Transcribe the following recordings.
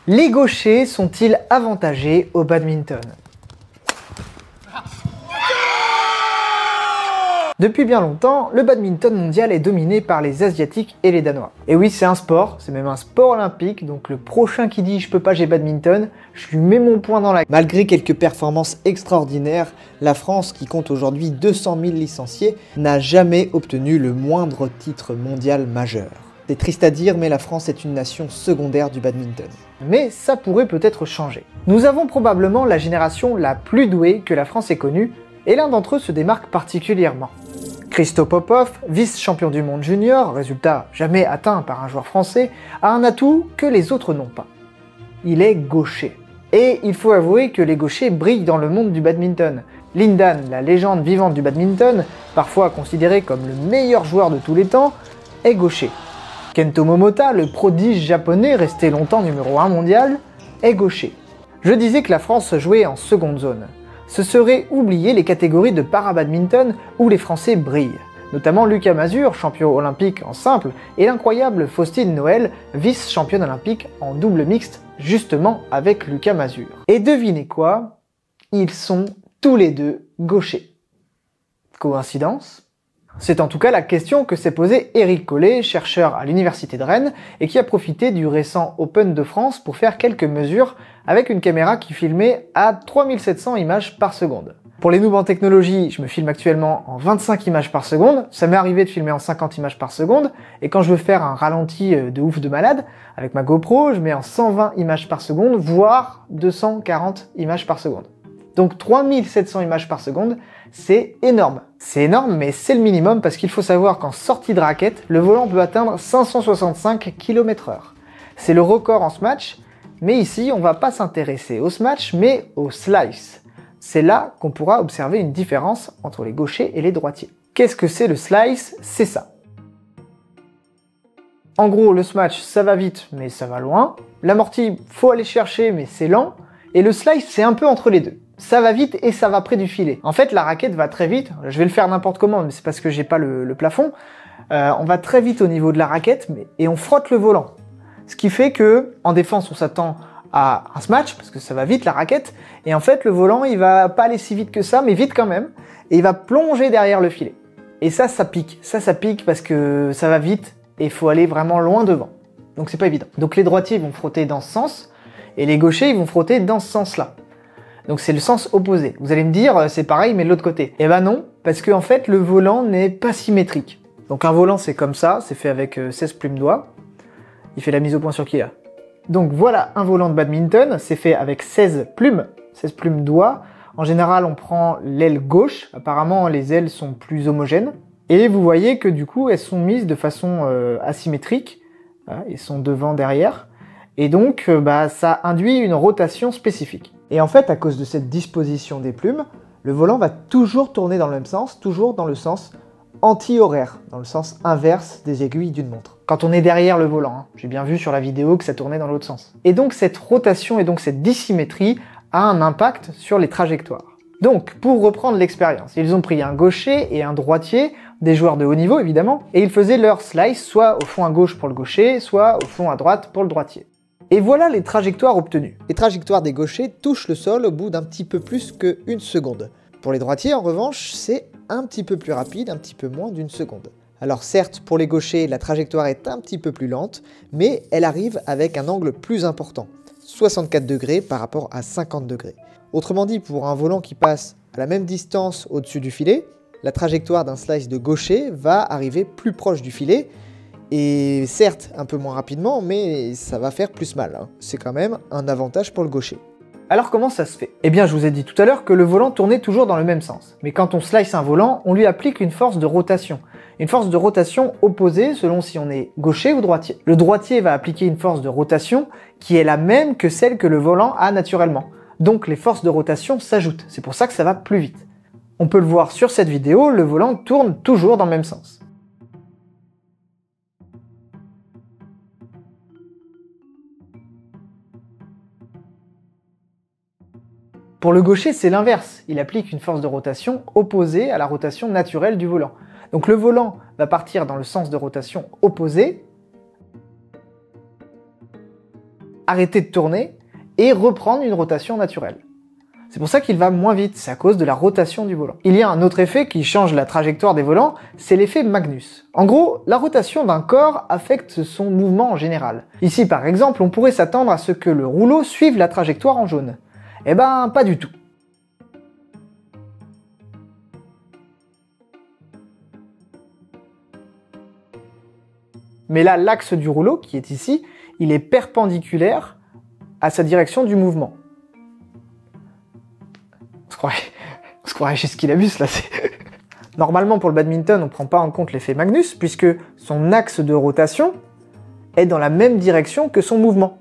Les gauchers sont-ils avantagés au badminton? Depuis bien longtemps, le badminton mondial est dominé par les Asiatiques et les Danois. Et oui, c'est un sport, c'est même un sport olympique, donc le prochain qui dit « je peux pas, j'ai badminton », je lui mets mon poing dans la... Malgré quelques performances extraordinaires, la France, qui compte aujourd'hui 200 000 licenciés, n'a jamais obtenu le moindre titre mondial majeur. C'est triste à dire, mais la France est une nation secondaire du badminton. Mais ça pourrait peut-être changer. Nous avons probablement la génération la plus douée que la France ait connue, et l'un d'entre eux se démarque particulièrement. Christo Popov, vice-champion du monde junior, résultat jamais atteint par un joueur français, a un atout que les autres n'ont pas. Il est gaucher. Et il faut avouer que les gauchers brillent dans le monde du badminton. Lin Dan, la légende vivante du badminton, parfois considéré comme le meilleur joueur de tous les temps, est gaucher. Kento Momota, le prodige japonais resté longtemps numéro 1 mondial, est gaucher. Je disais que la France jouait en seconde zone. Ce serait oublier les catégories de para-badminton où les Français brillent, notamment Lucas Mazur, champion olympique en simple, et l'incroyable Faustine Noël, vice-championne olympique en double mixte, justement avec Lucas Mazur. Et devinez quoi? Ils sont tous les deux gauchers. Coïncidence? C'est en tout cas la question que s'est posée Éric Collet, chercheur à l'université de Rennes, et qui a profité du récent Open de France pour faire quelques mesures avec une caméra qui filmait à 3700 images par seconde. Pour les noobs en technologie, je me filme actuellement en 25 images par seconde, ça m'est arrivé de filmer en 50 images par seconde, et quand je veux faire un ralenti de ouf de malade, avec ma GoPro, je mets en 120 images par seconde, voire 240 images par seconde. Donc 3700 images par seconde, c'est énorme. C'est énorme, mais c'est le minimum parce qu'il faut savoir qu'en sortie de raquette, le volant peut atteindre 565 km/h. C'est le record en smash, mais ici on va pas s'intéresser au smash, mais au slice. C'est là qu'on pourra observer une différence entre les gauchers et les droitiers. Qu'est-ce que c'est le slice? C'est ça. En gros, le smash, ça va vite, mais ça va loin. L'amorti, faut aller chercher, mais c'est lent. Et le slice, c'est un peu entre les deux. Ça va vite et ça va près du filet. En fait, la raquette va très vite. Je vais le faire n'importe comment, mais c'est parce que j'ai pas le plafond. On va très vite au niveau de la raquette et on frotte le volant. Ce qui fait que, en défense, on s'attend à un smash, parce que ça va vite la raquette. Et en fait, le volant, il va pas aller si vite que ça, mais vite quand même. Et il va plonger derrière le filet. Et ça pique. Ça pique parce que ça va vite et il faut aller vraiment loin devant. Donc c'est pas évident. Donc les droitiers vont frotter dans ce sens et les gauchers, ils vont frotter dans ce sens-là. Donc c'est le sens opposé. Vous allez me dire, c'est pareil, mais de l'autre côté. Eh ben non, parce que en fait, le volant n'est pas symétrique. Donc un volant, c'est comme ça, c'est fait avec 16 plumes doigts. Il fait la mise au point sur Kia. Donc voilà un volant de badminton, c'est fait avec 16 plumes doigts. En général, on prend l'aile gauche. Apparemment, les ailes sont plus homogènes. Et vous voyez que du coup, elles sont mises de façon asymétrique. Voilà, elles sont devant, derrière. Et donc, ça induit une rotation spécifique. Et en fait, à cause de cette disposition des plumes, le volant va toujours tourner dans le même sens, toujours dans le sens anti-horaire, dans le sens inverse des aiguilles d'une montre. Quand on est derrière le volant, hein. J'ai bien vu sur la vidéo que ça tournait dans l'autre sens. Et donc cette rotation et donc cette dissymétrie a un impact sur les trajectoires. Donc, pour reprendre l'expérience, ils ont pris un gaucher et un droitier, des joueurs de haut niveau évidemment, et ils faisaient leur slice soit au fond à gauche pour le gaucher, soit au fond à droite pour le droitier. Et voilà les trajectoires obtenues. Les trajectoires des gauchers touchent le sol au bout d'un petit peu plus qu'une seconde. Pour les droitiers, en revanche, c'est un petit peu plus rapide, un petit peu moins d'une seconde. Alors certes, pour les gauchers, la trajectoire est un petit peu plus lente, mais elle arrive avec un angle plus important, 64 degrés par rapport à 50 degrés. Autrement dit, pour un volant qui passe à la même distance au-dessus du filet, la trajectoire d'un slice de gaucher va arriver plus proche du filet, et certes un peu moins rapidement, mais ça va faire plus mal, hein. C'est quand même un avantage pour le gaucher. Alors comment ça se fait? Eh bien je vous ai dit tout à l'heure que le volant tournait toujours dans le même sens. Mais quand on slice un volant, on lui applique une force de rotation. Une force de rotation opposée selon si on est gaucher ou droitier. Le droitier va appliquer une force de rotation qui est la même que celle que le volant a naturellement. Donc les forces de rotation s'ajoutent. C'est pour ça que ça va plus vite. On peut le voir sur cette vidéo, le volant tourne toujours dans le même sens. Pour le gaucher, c'est l'inverse. Il applique une force de rotation opposée à la rotation naturelle du volant. Donc le volant va partir dans le sens de rotation opposé, arrêter de tourner et reprendre une rotation naturelle. C'est pour ça qu'il va moins vite, c'est à cause de la rotation du volant. Il y a un autre effet qui change la trajectoire des volants, c'est l'effet Magnus. En gros, la rotation d'un corps affecte son mouvement en général. Ici par exemple, on pourrait s'attendre à ce que le rouleau suive la trajectoire en jaune. Eh ben, pas du tout. Mais là, l'axe du rouleau, qui est ici, il est perpendiculaire à sa direction du mouvement. On se croirait chez Skillabus, là. Normalement, pour le badminton, on ne prend pas en compte l'effet Magnus, puisque son axe de rotation est dans la même direction que son mouvement.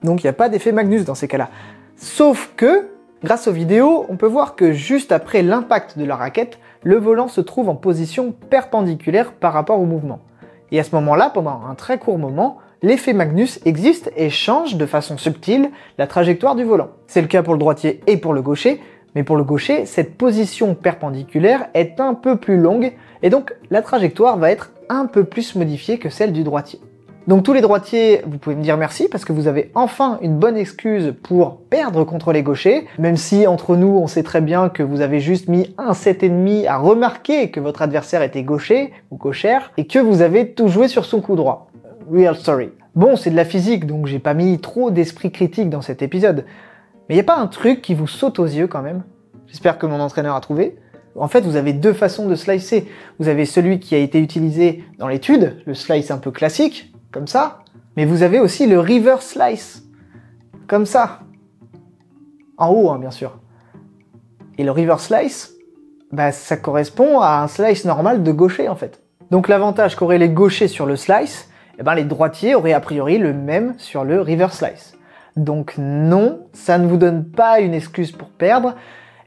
Donc il n'y a pas d'effet Magnus dans ces cas-là. Sauf que, grâce aux vidéos, on peut voir que juste après l'impact de la raquette, le volant se trouve en position perpendiculaire par rapport au mouvement. Et à ce moment-là, pendant un très court moment, l'effet Magnus existe et change de façon subtile la trajectoire du volant. C'est le cas pour le droitier et pour le gaucher, mais pour le gaucher, cette position perpendiculaire est un peu plus longue et donc la trajectoire va être un peu plus modifiée que celle du droitier. Donc tous les droitiers, vous pouvez me dire merci parce que vous avez enfin une bonne excuse pour perdre contre les gauchers, même si entre nous on sait très bien que vous avez juste mis un 7,5 à remarquer que votre adversaire était gaucher ou gauchère et que vous avez tout joué sur son coup droit. Real story. Bon, c'est de la physique donc j'ai pas mis trop d'esprit critique dans cet épisode. Mais y a pas un truc qui vous saute aux yeux quand même? J'espère que mon entraîneur a trouvé. En fait, vous avez deux façons de slicer. Vous avez celui qui a été utilisé dans l'étude, le slice un peu classique, comme ça. Mais vous avez aussi le reverse slice, comme ça. En haut, hein, bien sûr. Et le reverse slice, bah, ça correspond à un slice normal de gaucher, en fait. Donc l'avantage qu'auraient les gauchers sur le slice, eh ben, les droitiers auraient a priori le même sur le reverse slice. Donc non, ça ne vous donne pas une excuse pour perdre,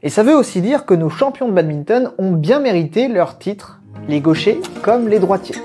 et ça veut aussi dire que nos champions de badminton ont bien mérité leur titre, les gauchers comme les droitiers.